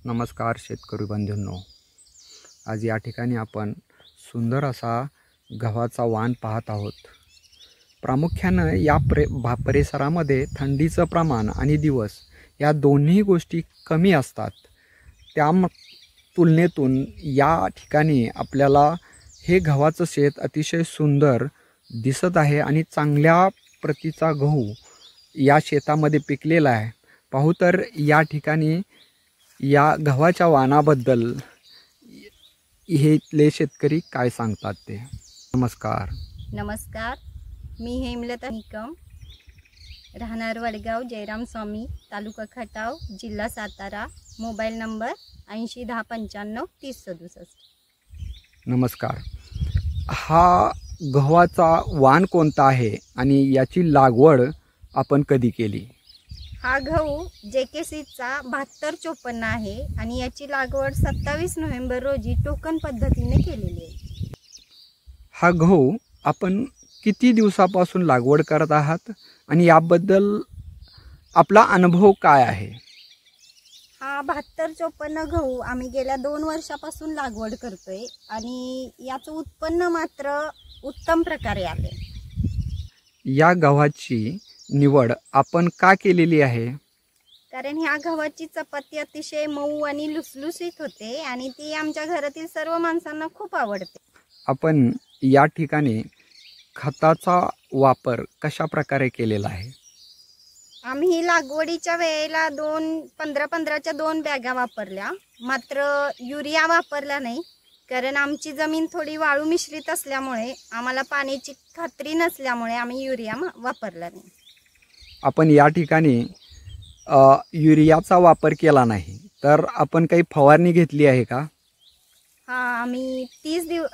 नमस्कार शेतकरी बंधूंनो, आज या ठिकाणी आपण सुंदर असा गव्हाचा वाण पाहत आहोत। प्रामुख्याने या परिसरामध्ये थंडीचं प्रमाण आणि दिवस या दोन्ही गोष्टी कमी असतात। त्या तुलनेतून या ठिकाणी आपल्याला हे गव्हाचं शेत अतिशय सुंदर दिसत आहे आणि चांगल्या प्रतीचा गहू या शेतामध्ये पिकलेला आहे। पाहू तर या ठिकाणी या गव्हाच्या वाणाबद्दल हे इथले शेतकरी काय सांगतात ते। नमस्कार। मी हेमलता निकम, राहणार वडगाव, जयराम स्वामी, तालुका खटाव, जिल्हा सातारा। Mobile number 8010953067। नमस्कार। हा गव्हाचा वाण कोणता आहे आणि याची लागवड आपण कधी केली? हा गहू JKCचा 7254 आहे आणि याची लागवड 27 नोव्हेंबर रोजी टोकन पद्धतीने केलेली आहे। हा गहू आपण किती दिवसापासून लागवड करत आहात आणि याबद्दल आपला अनुभव काय आहे? हा 7254 गहू आम्ही गेल्या 2 वर्षापासून लागवड करतोय आणि याचं उत्पन्न मात्र उत्तम प्रकारे आले। या गव्हाची निवड आपण का केलेली आहे? कारण ह्या गव्हाची चपाती अतिशय मऊ आणि लुसलुसीत होते आणि ती आमच्या घरातील सर्व माणसांना खूप आवडते। आपण या ठिकाणी खताचा वापर कशा प्रकारे केलेला आहे? आम्ही लागवडीच्या वेळेला 15-15च्या 2 बॅगा वापरल्या, मात्र युरिया वापरला नाही। कारण आमची जमीन थोडी वाळू मिश्रित असल्यामुळे आम्हाला पाण्याची खात्री नसल्यामुळे आम्ही युरिया वापरला नाही। आपण या ठिकाणी युरियाचा वापर केला नाही, तर आपण काही फवारणी घेतली आहे का? हा, आम्ही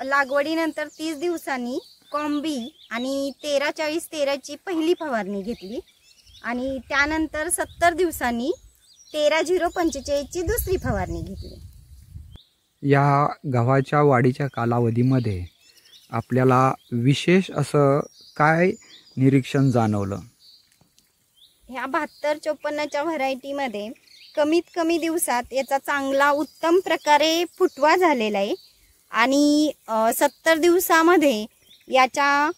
लागवडीनंतर 30 दिवसांनी कॉम्बी आणि 13-40-13ची पहिली फवारणी घेतली आणि त्यानंतर 70 दिवसांनी 13-0-45ची दुसरी फवारणी घेतली। या गव्हाच्या वाढीच्या कालावधीमध्ये आपल्याला विशेष असं काय निरीक्षण जाणवलं? ह्या 7254च्या व्हरायटीमध्ये कमीत कमी दिवसात याचा चांगला उत्तम प्रकारे फुटवा झालेला आहे आणि 70 दिवसामध्ये याच्या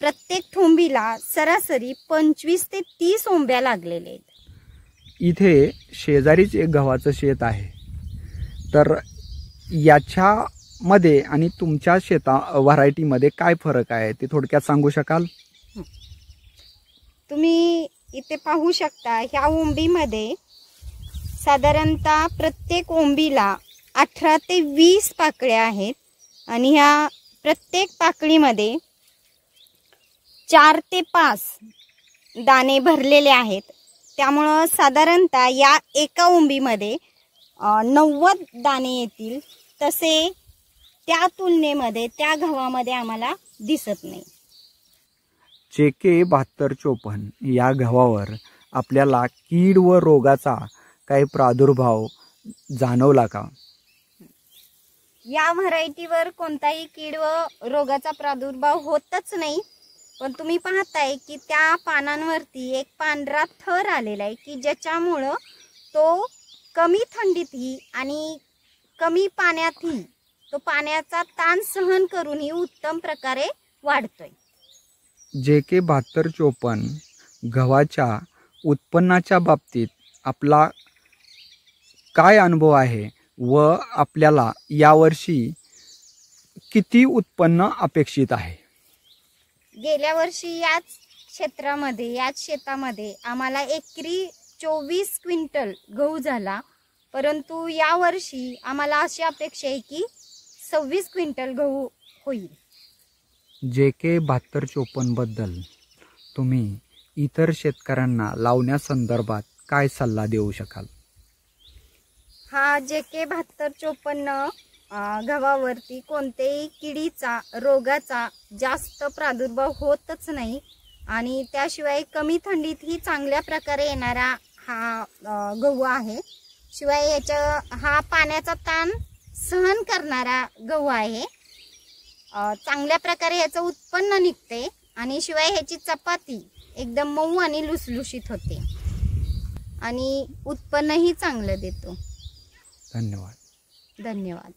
प्रत्येक ठोंबीला सरासरी 25 ते 30 ओंब्या लागलेल्या आहेत। इथे शेजारीच एक गव्हाचं शेत आहे, तर याच्यामध्ये आणि तुमच्या व्हरायटीमध्ये काय फरक आहे ते थोडक्यात सांगू शकाल? तुम्ही इथे पाहू शकता, ह्या ओंबीमध्ये साधारणतः प्रत्येक ओंबीला 18 ते 20 पाकळ्या आहेत आणि ह्या प्रत्येक पाकळीमध्ये 4 ते 5 दाणे भरलेले आहेत। त्यामुळं साधारणतः या एका ओंबीमध्ये 90 दाणे येतील, तसे त्या तुलनेमध्ये त्या गव्हामध्ये आम्हाला दिसत नाही। JK 7254 या गव्हावर आपल्याला कीड व रोगाचा काही प्रादुर्भाव जाणवला का? या व्हरायटीवर कोणताही कीड व रोगाचा प्रादुर्भाव होतच नाही, पण तुम्ही पाहताय की त्या पानांवरती एक पांढरा थर आलेला आहे की ज्याच्यामुळं तो कमी थंडीतही आणि कमी पाण्यातही तो पाण्याचा ताण सहन करूनही उत्तम प्रकारे वाढतोय। JK 7254 गव्हाच्या उत्पन्नाच्या बाबतीत आपला काय अनुभव आहे व आपल्याला यावर्षी किती उत्पन्न अपेक्षित आहे? गेल्या वर्षी याच शेतामध्ये आम्हाला एकरी 24 क्विंटल गहू झाला, परंतु यावर्षी आम्हाला अशी अपेक्षा आहे की 26 क्विंटल गहू होईल। JK 7254 बद्दल तुम्ही इतर शेतकऱ्यांना लावण्यासंदर्भात काय सल्ला देऊ शकाल? हा JK 7254 गव्हावरती कोणत्याही किडीचा रोगाचा जास्त प्रादुर्भाव होतच नाही आणि त्याशिवाय कमी थंडीतही चांगल्या प्रकारे येणारा हा गहू आहे। शिवाय हा पाण्याचा ताण सहन करणारा गहू आहे। चांगल्या प्रकारे याचं उत्पन्न निघते आणि शिवाय ह्याची चपाती एकदम मऊ आणि लुसलुशीत होते आणि उत्पन्नही चांगलं देतो। धन्यवाद. धन्यवाद.